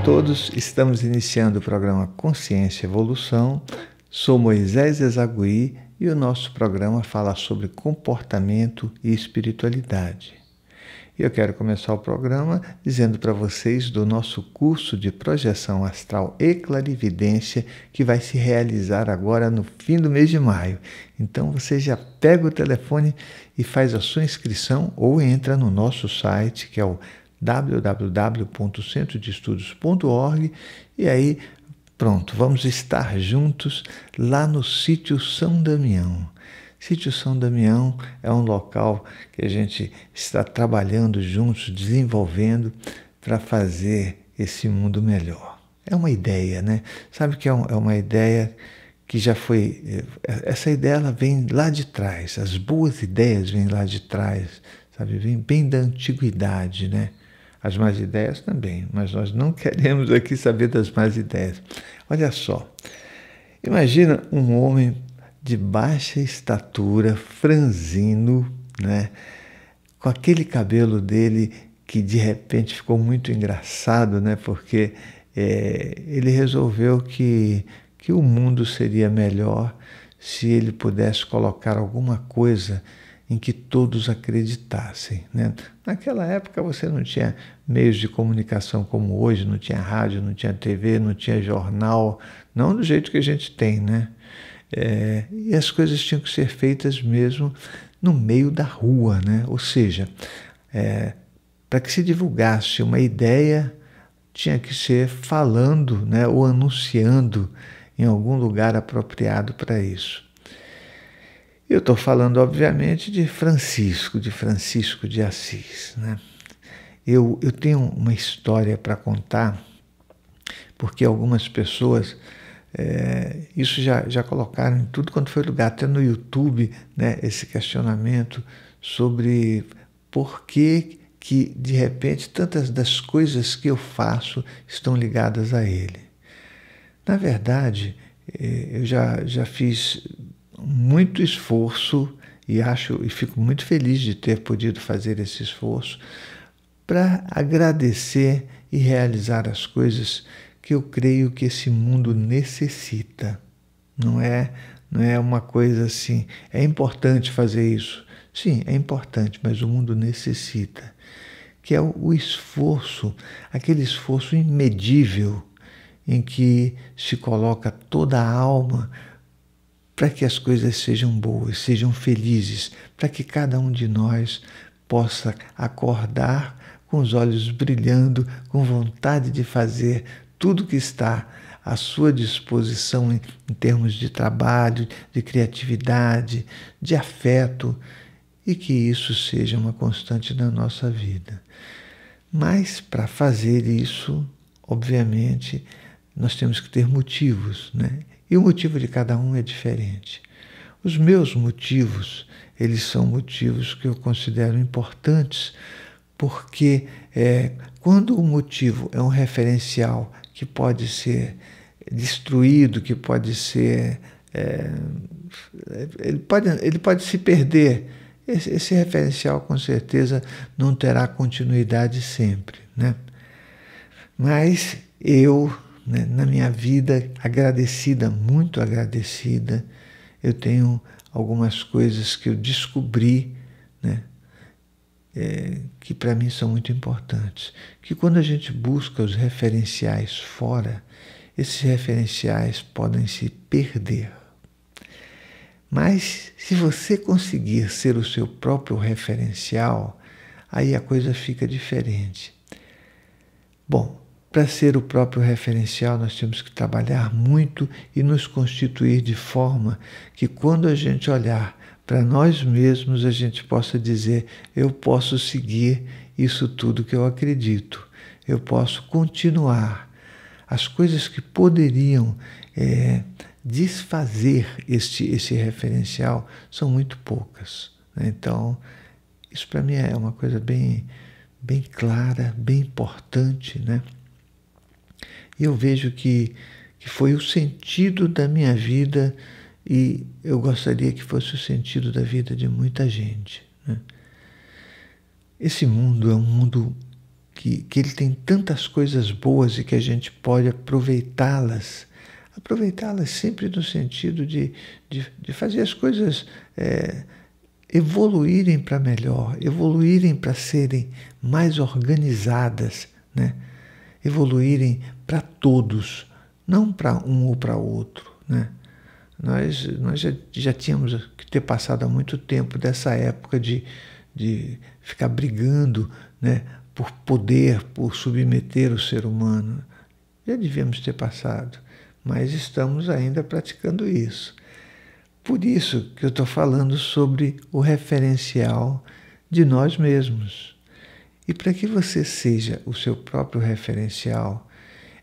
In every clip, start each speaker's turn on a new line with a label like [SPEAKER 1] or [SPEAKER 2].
[SPEAKER 1] todos, estamos iniciando o programa Consciência e Evolução. Sou Moisés Ezagui e o nosso programa fala sobre comportamento e espiritualidade. E eu quero começar o programa dizendo para vocês do nosso curso de projeção astral e clarividência que vai se realizar agora no fim do mês de maio. Então você já pega o telefone e faz a sua inscrição ou entra no nosso site, que é o www.centrodeestudos.org, e aí pronto, vamos estar juntos lá no Sítio São Damião. Sítio São Damião é um local que a gente está trabalhando juntos, desenvolvendo para fazer esse mundo melhor. É uma ideia, né? Sabe que é uma ideia que já foi... Essa ideia ela vem lá de trás, as boas ideias vêm lá de trás, sabe? Vem bem da antiguidade, né? As más ideias também, mas nós não queremos aqui saber das más ideias. Olha só, imagina um homem de baixa estatura, franzino, né? Com aquele cabelo dele que de repente ficou muito engraçado, né? Porque ele resolveu que o mundo seria melhor se ele pudesse colocar alguma coisa em que todos acreditassem, né? Naquela época você não tinha meios de comunicação como hoje, não tinha rádio, não tinha TV, não tinha jornal, não do jeito que a gente tem, né? E as coisas tinham que ser feitas mesmo no meio da rua, né? Ou seja, para que se divulgasse uma ideia, tinha que ser falando, né? Ou anunciando em algum lugar apropriado para isso. Eu estou falando, obviamente, de Francisco de Assis, né? Eu tenho uma história para contar, porque algumas pessoas... isso já colocaram em tudo quanto foi lugar, até no YouTube, né, esse questionamento sobre por que de repente tantas das coisas que eu faço estão ligadas a ele. Na verdade, eu já fiz muito esforço e fico muito feliz de ter podido fazer esse esforço para agradecer e realizar as coisas que eu creio que esse mundo necessita. Não é uma coisa assim, é importante fazer isso. Sim, é importante, mas o mundo necessita. Que é o esforço, aquele esforço imedível em que se coloca toda a alma para que as coisas sejam boas, sejam felizes, para que cada um de nós possa acordar com os olhos brilhando, com vontade de fazer tudo que está à sua disposição em termos de trabalho, de criatividade, de afeto, e que isso seja uma constante na nossa vida. Mas para fazer isso, obviamente, nós temos que ter motivos, né? E o motivo de cada um é diferente. Os meus motivos, eles são motivos que eu considero importantes, porque quando o motivo é um referencial que pode ser destruído, que pode ser... ele pode se perder. Esse referencial, com certeza, não terá continuidade sempre, né? Mas eu, né, na minha vida, muito agradecida, eu tenho algumas coisas que eu descobri, né? Que para mim são muito importantes, que quando a gente busca os referenciais fora, esses referenciais podem se perder. Mas se você conseguir ser o seu próprio referencial, aí a coisa fica diferente. Bom, para ser o próprio referencial, nós temos que trabalhar muito e nos constituir de forma que quando a gente olhar para nós mesmos, a gente possa dizer: eu posso seguir isso tudo que eu acredito, eu posso continuar. As coisas que poderiam desfazer esse referencial são muito poucas, né? Então, isso para mim é uma coisa bem clara, bem importante, né? E eu vejo que foi o sentido da minha vida e eu gostaria que fosse o sentido da vida de muita gente, né? Esse mundo é um mundo que ele tem tantas coisas boas e que a gente pode aproveitá-las. Aproveitá-las sempre no sentido de fazer as coisas evoluírem para melhor, evoluírem para serem mais organizadas, né? Evoluírem para todos, não para um ou para outro, né? Nós já tínhamos que ter passado há muito tempo dessa época de ficar brigando, né, por poder, por submeter o ser humano. Já devíamos ter passado, mas estamos ainda praticando isso. Por isso que eu estou falando sobre o referencial de nós mesmos. E para que você seja o seu próprio referencial,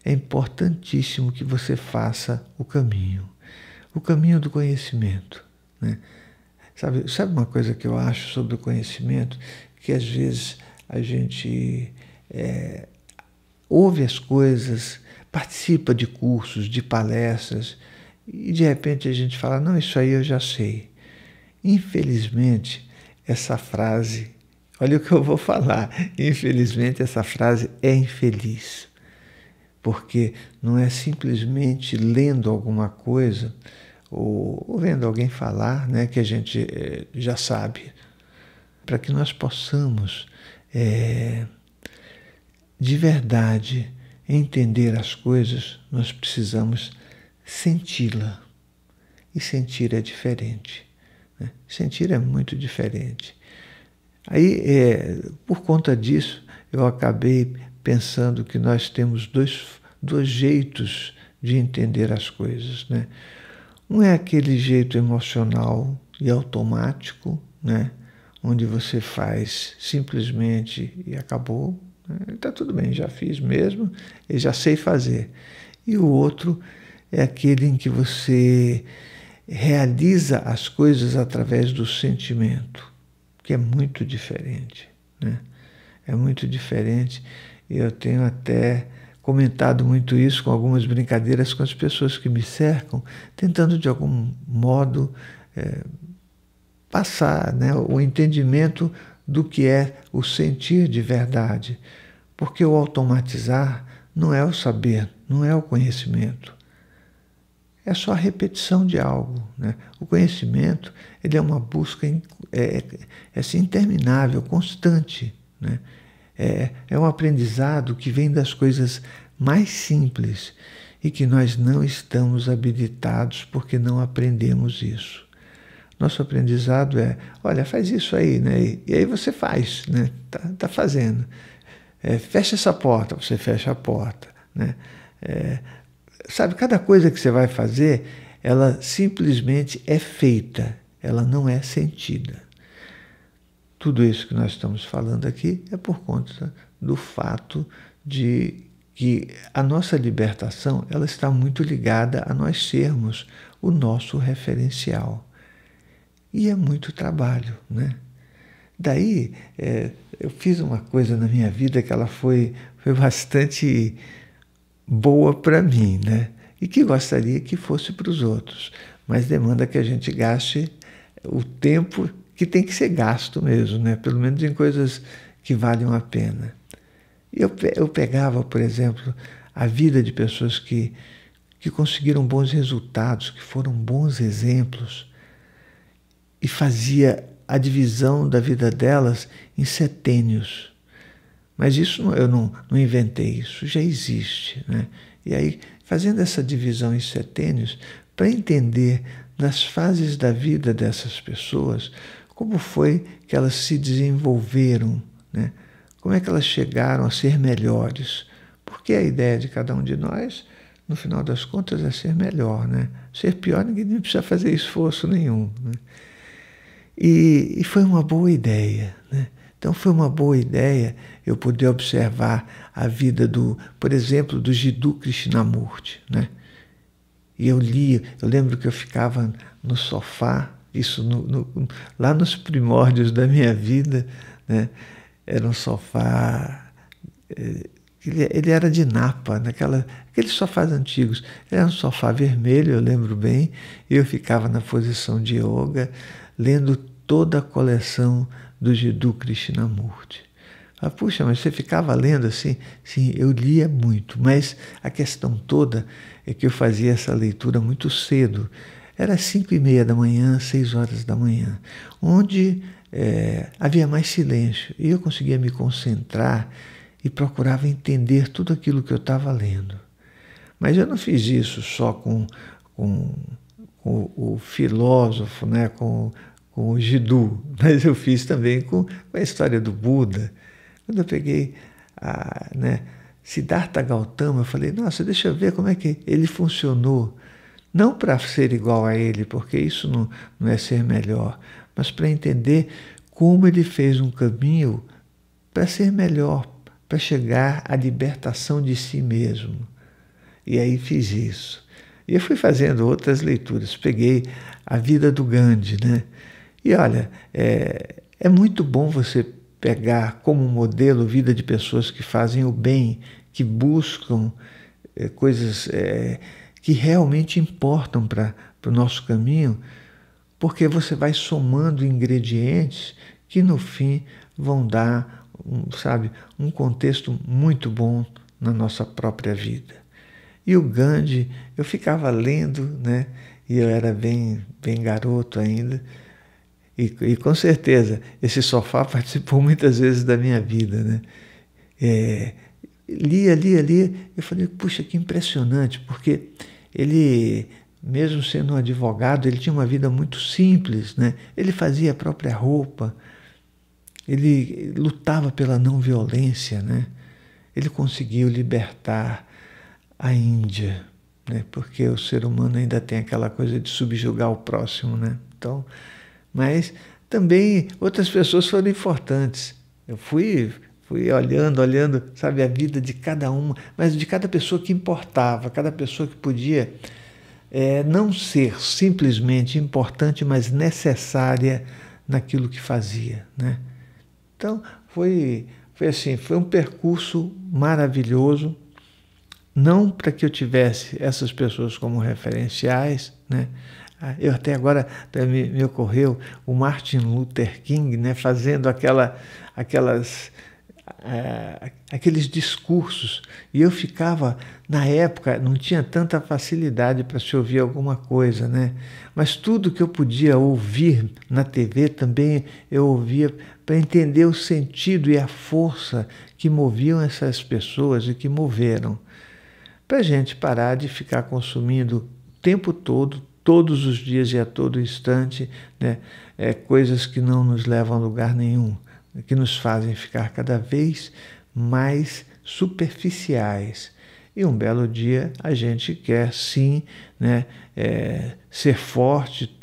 [SPEAKER 1] é importantíssimo que você faça o caminho do conhecimento, né? Sabe uma coisa que eu acho sobre o conhecimento? Que às vezes a gente ouve as coisas, participa de cursos, de palestras, e de repente a gente fala, não, isso aí eu já sei. Infelizmente, essa frase, olha o que eu vou falar, infelizmente essa frase é infeliz. Porque não é simplesmente lendo alguma coisa ou vendo alguém falar, né, que a gente já sabe. Para que nós possamos, de verdade, entender as coisas, nós precisamos senti-la. E sentir é diferente, né? Sentir é muito diferente. Aí, por conta disso, eu acabei pensando que nós temos dois jeitos de entender as coisas, né? Um é aquele jeito emocional e automático, né? Onde você faz simplesmente e acabou, né? Está tudo bem, já fiz mesmo e já sei fazer. E o outro é aquele em que você realiza as coisas através do sentimento, que é muito diferente, né? É muito diferente. Eu tenho até comentado muito isso com algumas brincadeiras com as pessoas que me cercam, tentando de algum modo passar, né, o entendimento do que é o sentir de verdade. Porque o automatizar não é o saber, não é o conhecimento. É só a repetição de algo, né? O conhecimento, ele é uma busca assim, interminável, constante, né? É um aprendizado que vem das coisas mais simples e que nós não estamos habilitados porque não aprendemos isso. Nosso aprendizado olha, faz isso aí, né? E aí você faz, né? Tá fazendo. Fecha essa porta, você fecha a porta, né? Sabe, cada coisa que você vai fazer, ela simplesmente é feita, ela não é sentida. Tudo isso que nós estamos falando aqui é por conta do fato de que a nossa libertação ela está muito ligada a nós sermos o nosso referencial. E é muito trabalho, né? Daí, eu fiz uma coisa na minha vida que ela foi bastante boa para mim, né? E que gostaria que fosse para os outros, mas demanda que a gente gaste o tempo que tem que ser gasto mesmo, né? Pelo menos em coisas que valem a pena. Eu pegava, por exemplo, a vida de pessoas que conseguiram bons resultados, que foram bons exemplos, e fazia a divisão da vida delas em setênios. Mas isso eu não inventei, isso já existe, né? E aí, fazendo essa divisão em setênios, para entender nas fases da vida dessas pessoas, como foi que elas se desenvolveram, né? Como é que elas chegaram a ser melhores? Porque a ideia de cada um de nós, no final das contas, é ser melhor, né? Ser pior, ninguém nem precisa fazer esforço nenhum, né? E foi uma boa ideia, né? Então foi uma boa ideia eu poder observar a vida por exemplo, do Jiddu Krishnamurti, né? E eu lembro que eu ficava no sofá, isso lá nos primórdios da minha vida, né? Era um sofá, ele era de napa, aqueles sofás antigos. Era um sofá vermelho, eu lembro bem, e eu ficava na posição de yoga, lendo toda a coleção do Jiddu Krishnamurti. Fala, puxa, mas você ficava lendo assim? Sim, eu lia muito, mas a questão toda é que eu fazia essa leitura muito cedo. Era 5:30 da manhã, 6 horas da manhã, onde havia mais silêncio e eu conseguia me concentrar e procurava entender tudo aquilo que eu estava lendo. Mas eu não fiz isso só com o filósofo, né, com o Jiddu, mas eu fiz também com a história do Buda. Quando eu peguei Siddhartha Gautama, eu falei, nossa, deixa eu ver como é que ele funcionou. Não para ser igual a ele, porque isso não é ser melhor, mas para entender como ele fez um caminho para ser melhor, para chegar à libertação de si mesmo. E aí fiz isso. E eu fui fazendo outras leituras. Peguei a vida do Gandhi, né? E olha, é muito bom você pegar como modelo vida de pessoas que fazem o bem, que buscam coisas que realmente importam para o nosso caminho, porque você vai somando ingredientes que no fim vão dar, um contexto muito bom na nossa própria vida. E o Gandhi, eu ficava lendo, né? E eu era bem garoto ainda, e com certeza esse sofá participou muitas vezes da minha vida, né? Lia, eu falei, puxa, que impressionante, porque ele, mesmo sendo um advogado, ele tinha uma vida muito simples, né? Ele fazia a própria roupa, ele lutava pela não violência, né? Ele conseguiu libertar a Índia, né? Porque o ser humano ainda tem aquela coisa de subjugar o próximo, né? Então, mas também outras pessoas foram importantes. Eu fui olhando, sabe, a vida de cada uma, mas de cada pessoa que importava, cada pessoa que podia não ser simplesmente importante, mas necessária naquilo que fazia, né? Então, foi assim, foi um percurso maravilhoso, não para que eu tivesse essas pessoas como referenciais, né? Eu até agora me ocorreu o Martin Luther King, né, fazendo aqueles discursos, e eu ficava, na época, não tinha tanta facilidade para se ouvir alguma coisa, né? Mas tudo que eu podia ouvir na TV também eu ouvia para entender o sentido e a força que moviam essas pessoas e que moveram. Para a gente parar de ficar consumindo o tempo todo, todos os dias e a todo instante, né, coisas que não nos levam a lugar nenhum, que nos fazem ficar cada vez mais superficiais. E um belo dia a gente quer sim, né, ser forte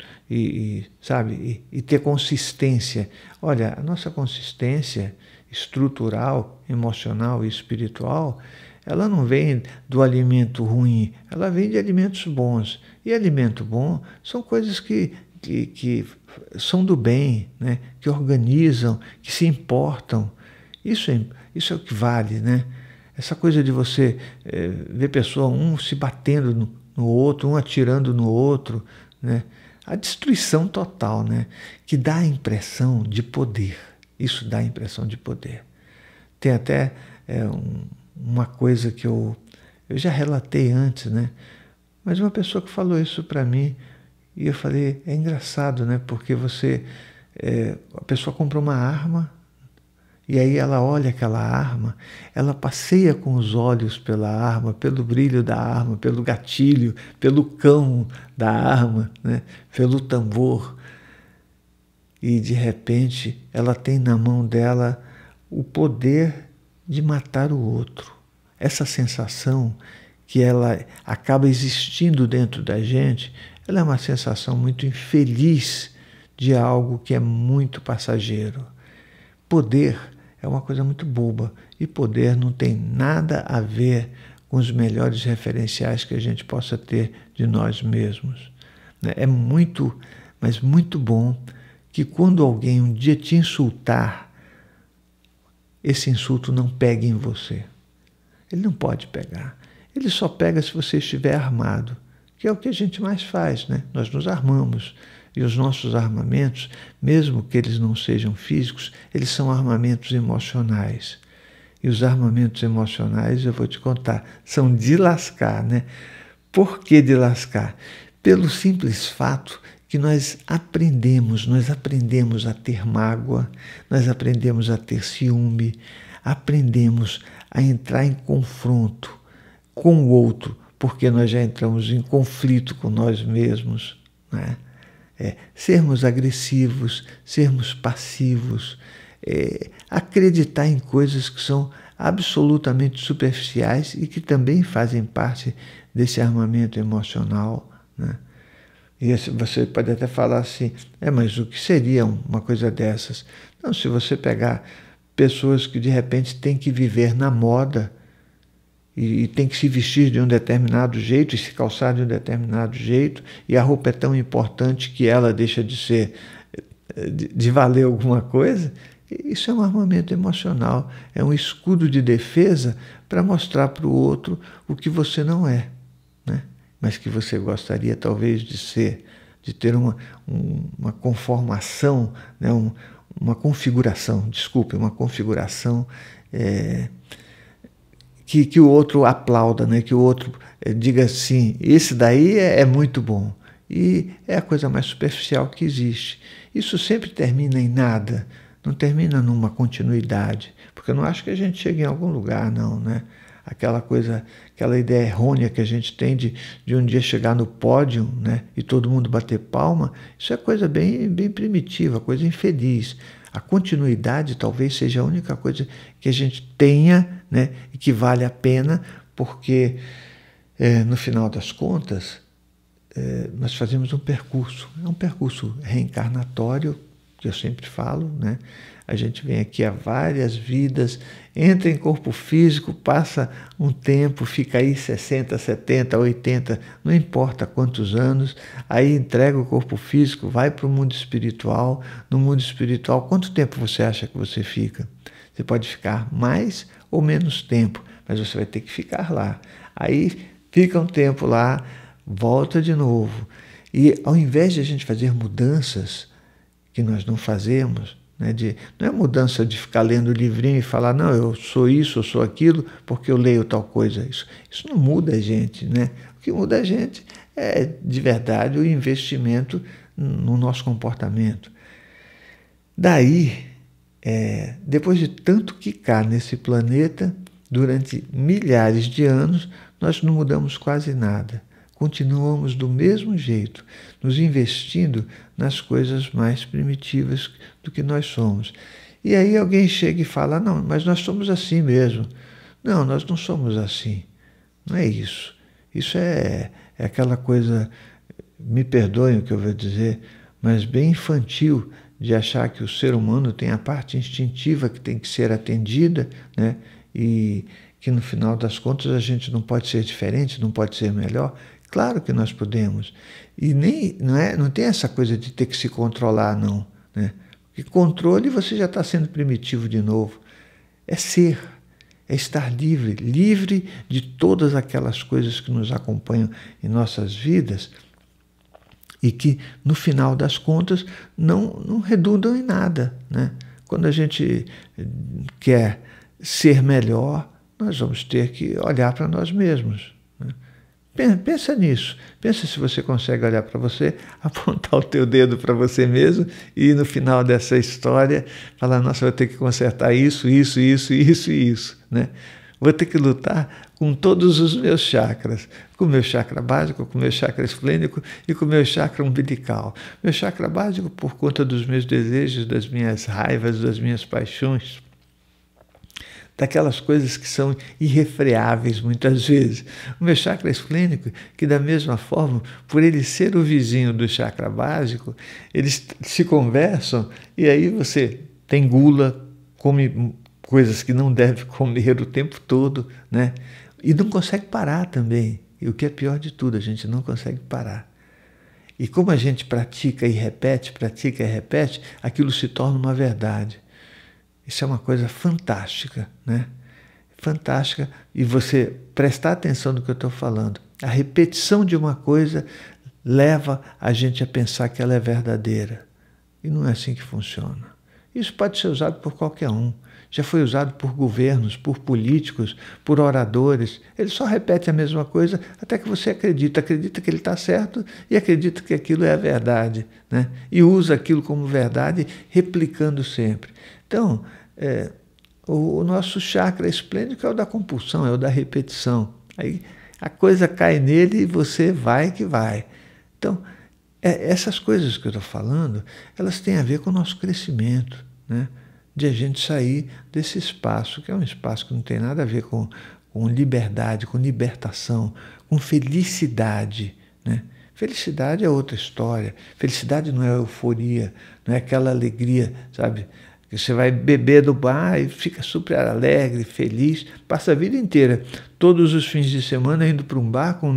[SPEAKER 1] sabe, e ter consistência. Olha, a nossa consistência estrutural, emocional e espiritual, ela não vem do alimento ruim, ela vem de alimentos bons. E alimento bom são coisas que são do bem, né? Que organizam, que se importam. Isso é o que vale, né? Essa coisa de você ver pessoa, um se batendo no outro, um atirando no outro, né? A destruição total, né? Que dá a impressão de poder. Isso dá a impressão de poder. Tem até uma coisa que eu já relatei antes, né? Mas uma pessoa que falou isso para mim, e eu falei, é engraçado, né? Porque a pessoa compra uma arma, e aí ela olha aquela arma, ela passeia com os olhos pela arma, pelo brilho da arma, pelo gatilho, pelo cão da arma, né? Pelo tambor. E de repente ela tem na mão dela o poder de matar o outro. Essa sensação que ela acaba existindo dentro da gente, ela é uma sensação muito infeliz de algo que é muito passageiro. Poder é uma coisa muito boba, e poder não tem nada a ver com os melhores referenciais que a gente possa ter de nós mesmos. É muito, mas muito bom que quando alguém um dia te insultar, esse insulto não pegue em você. Ele não pode pegar. Ele só pega se você estiver armado, que é o que a gente mais faz, né? Nós nos armamos. E os nossos armamentos, mesmo que eles não sejam físicos, eles são armamentos emocionais. E os armamentos emocionais, eu vou te contar, são de lascar, né? Por que de lascar? Pelo simples fato que nós aprendemos a ter mágoa, nós aprendemos a ter ciúme, aprendemos a entrar em confronto com o outro, porque nós já entramos em conflito com nós mesmos, né? Sermos agressivos, sermos passivos, acreditar em coisas que são absolutamente superficiais e que também fazem parte desse armamento emocional, né? E você pode até falar assim, mas o que seria uma coisa dessas? Não, se você pegar pessoas que de repente têm que viver na moda e tem que se vestir de um determinado jeito e se calçar de um determinado jeito, e a roupa é tão importante que ela deixa de ser, de valer alguma coisa, isso é um armamento emocional, é um escudo de defesa para mostrar para o outro o que você não é, né? Mas que você gostaria talvez de ser, de ter uma conformação, né? Uma configuração, uma configuração que o outro aplauda, né? Que o outro diga assim, esse daí é muito bom. E é a coisa mais superficial que existe. Isso sempre termina em nada, não termina numa continuidade, porque eu não acho que a gente chegue em algum lugar, não, né? Aquela ideia errônea que a gente tem de um dia chegar no pódio, né? E todo mundo bater palma, isso é coisa bem primitiva, coisa infeliz. A continuidade talvez seja a única coisa que a gente tenha, né? E que vale a pena, porque no final das contas nós fazemos um percurso, é um percurso reencarnatório, que eu sempre falo, né? A gente vem aqui há várias vidas, entra em corpo físico, passa um tempo, fica aí 60, 70, 80, não importa quantos anos, aí entrega o corpo físico, vai para o mundo espiritual. No mundo espiritual, quanto tempo você acha que você fica? Você pode ficar mais ou menos tempo, mas você vai ter que ficar lá. Aí fica um tempo lá, volta de novo. E ao invés de a gente fazer mudanças que nós não fazemos, né, não é mudança de ficar lendo o livrinho e falar, não, eu sou isso, eu sou aquilo, porque eu leio tal coisa. Isso não muda a gente, né? O que muda a gente é, de verdade, o investimento no nosso comportamento. Daí, depois de tanto quicar nesse planeta, durante milhares de anos, nós não mudamos quase nada. Continuamos do mesmo jeito, nos investindo nas coisas mais primitivas do que nós somos. E aí alguém chega e fala, não, mas nós somos assim mesmo. Não, nós não somos assim. Não é isso. Isso é aquela coisa, me perdoem o que eu vou dizer, mas bem infantil, de achar que o ser humano tem a parte instintiva que tem que ser atendida, né? E que no final das contas a gente não pode ser diferente, não pode ser melhor. Claro que nós podemos. E não tem essa coisa de ter que se controlar, não, né? Porque controle você já está sendo primitivo de novo. É ser, é estar livre, livre de todas aquelas coisas que nos acompanham em nossas vidas e que, no final das contas, não redundam em nada, né? Quando a gente quer ser melhor, nós vamos ter que olhar para nós mesmos, né? Pensa nisso. Pensa se você consegue olhar para você, apontar o teu dedo para você mesmo e no final dessa história falar, nossa, vou ter que consertar isso, né? Vou ter que lutar com todos os meus chakras, com o meu chakra básico, com o meu chakra esplênico e com o meu chakra umbilical. Meu chakra básico por conta dos meus desejos, das minhas raivas, das minhas paixões, daquelas coisas que são irrefreáveis muitas vezes. O meu chakra esplênico, que da mesma forma, por ele ser o vizinho do chakra básico, eles se conversam e aí você tem gula, come coisas que não deve comer o tempo todo, né? E não consegue parar também. E o que é pior de tudo, a gente não consegue parar. E como a gente pratica e repete, aquilo se torna uma verdade. Isso é uma coisa fantástica, né? Fantástica. E você prestar atenção no que eu estou falando. A repetição de uma coisa leva a gente a pensar que ela é verdadeira. E não é assim que funciona. Isso pode ser usado por qualquer um. Já foi usado por governos, por políticos, por oradores. Ele só repete a mesma coisa até que você acredita que ele está certo e acredita que aquilo é a verdade, né? E usa aquilo como verdade, replicando sempre. Então, o nosso chakra esplêndido é o da compulsão, é o da repetição. Aí a coisa cai nele e você vai que vai. Então, essas coisas que eu estou falando, elas têm a ver com o nosso crescimento, né? De a gente sair desse espaço, que é um espaço que não tem nada a ver com liberdade, com libertação, com felicidade, né? Felicidade é outra história. Felicidade não é euforia, não é aquela alegria, sabe? Que você vai beber do bar e fica super alegre, feliz, passa a vida inteira, todos os fins de semana indo para um bar com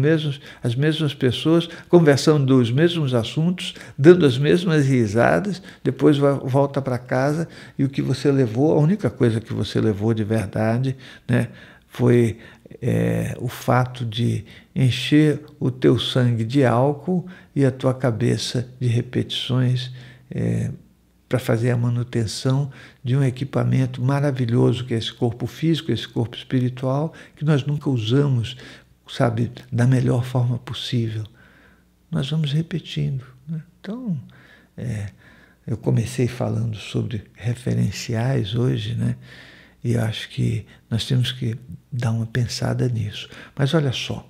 [SPEAKER 1] as mesmas pessoas, conversando dos mesmos assuntos, dando as mesmas risadas, depois volta para casa e o que você levou, a única coisa que você levou de verdade, né, foi o fato de encher o teu sangue de álcool e a tua cabeça de repetições, para fazer a manutenção de um equipamento maravilhoso que é esse corpo físico, esse corpo espiritual, que nós nunca usamos, sabe, da melhor forma possível. Nós vamos repetindo, né? Então, eu comecei falando sobre referenciais hoje, né? E acho que nós temos que dar uma pensada nisso. Mas olha só,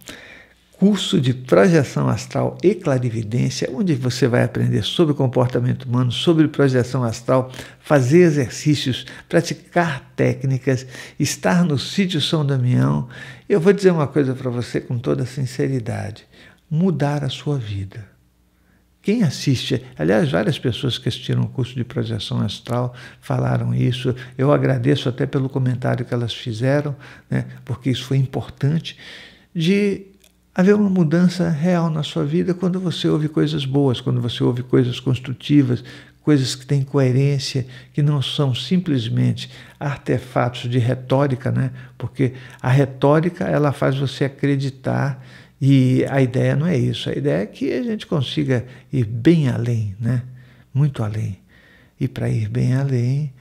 [SPEAKER 1] curso de projeção astral e clarividência, onde você vai aprender sobre comportamento humano, sobre projeção astral, fazer exercícios, praticar técnicas, estar no sítio São Damião. Eu vou dizer uma coisa para você com toda sinceridade: mudar a sua vida. Quem assiste, aliás, várias pessoas que assistiram o curso de projeção astral falaram isso. Eu agradeço até pelo comentário que elas fizeram, né, porque isso foi importante, de haver uma mudança real na sua vida quando você ouve coisas boas, quando você ouve coisas construtivas, coisas que têm coerência, que não são simplesmente artefatos de retórica, né? Porque a retórica, ela faz você acreditar, e a ideia não é isso. A ideia é que a gente consiga ir bem além, né? Muito além. E para ir bem além,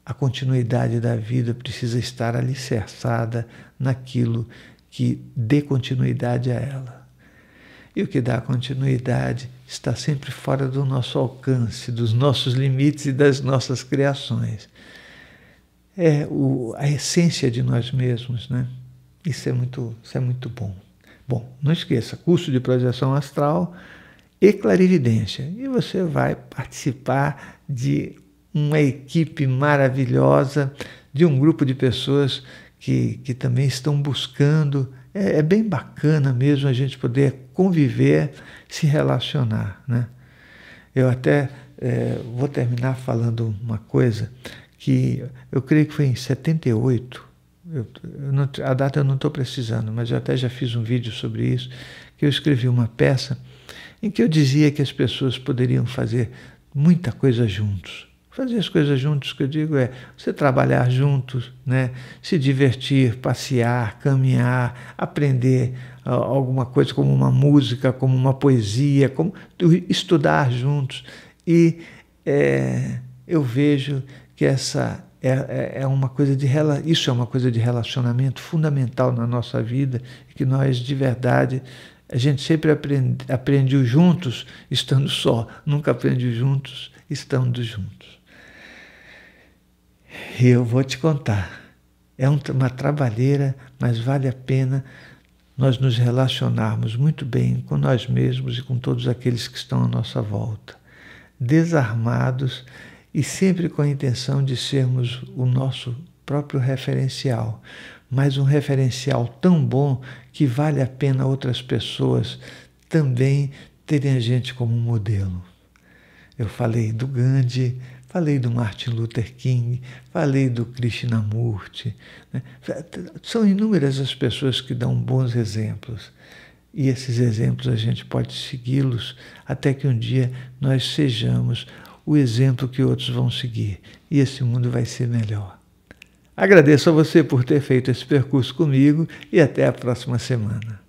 [SPEAKER 1] a continuidade da vida precisa estar alicerçada naquilo que dê continuidade a ela. E o que dá continuidade está sempre fora do nosso alcance, dos nossos limites e das nossas criações. É a essência de nós mesmos, né? Isso é muito bom. Bom, não esqueça, curso de projeção astral e clarividência. E você vai participar de uma equipe maravilhosa, de um grupo de pessoas que também estão buscando. É bem bacana mesmo a gente poder conviver, se relacionar, né? Eu até vou terminar falando uma coisa que eu creio que foi em 78, a data eu não estou precisando, mas eu até já fiz um vídeo sobre isso, que eu escrevi uma peça em que eu dizia que as pessoas poderiam fazer muita coisa juntos. Fazer as coisas juntos, que eu digo, você trabalhar juntos, né? Se divertir, passear, caminhar, aprender alguma coisa como uma música, como uma poesia, como estudar juntos. E eu vejo que essa isso é uma coisa de relacionamento fundamental na nossa vida, que nós, de verdade, a gente sempre aprende juntos estando só, nunca aprende juntos estando juntos. E eu vou te contar, é uma trabalheira, mas vale a pena nós nos relacionarmos muito bem com nós mesmos e com todos aqueles que estão à nossa volta, desarmados e sempre com a intenção de sermos o nosso próprio referencial, mas um referencial tão bom que vale a pena outras pessoas também terem a gente como modelo. Eu falei do Gandhi, falei do Martin Luther King, falei do Krishnamurti, né? São inúmeras as pessoas que dão bons exemplos. E esses exemplos a gente pode segui-los até que um dia nós sejamos o exemplo que outros vão seguir. E esse mundo vai ser melhor. Agradeço a você por ter feito esse percurso comigo e até a próxima semana.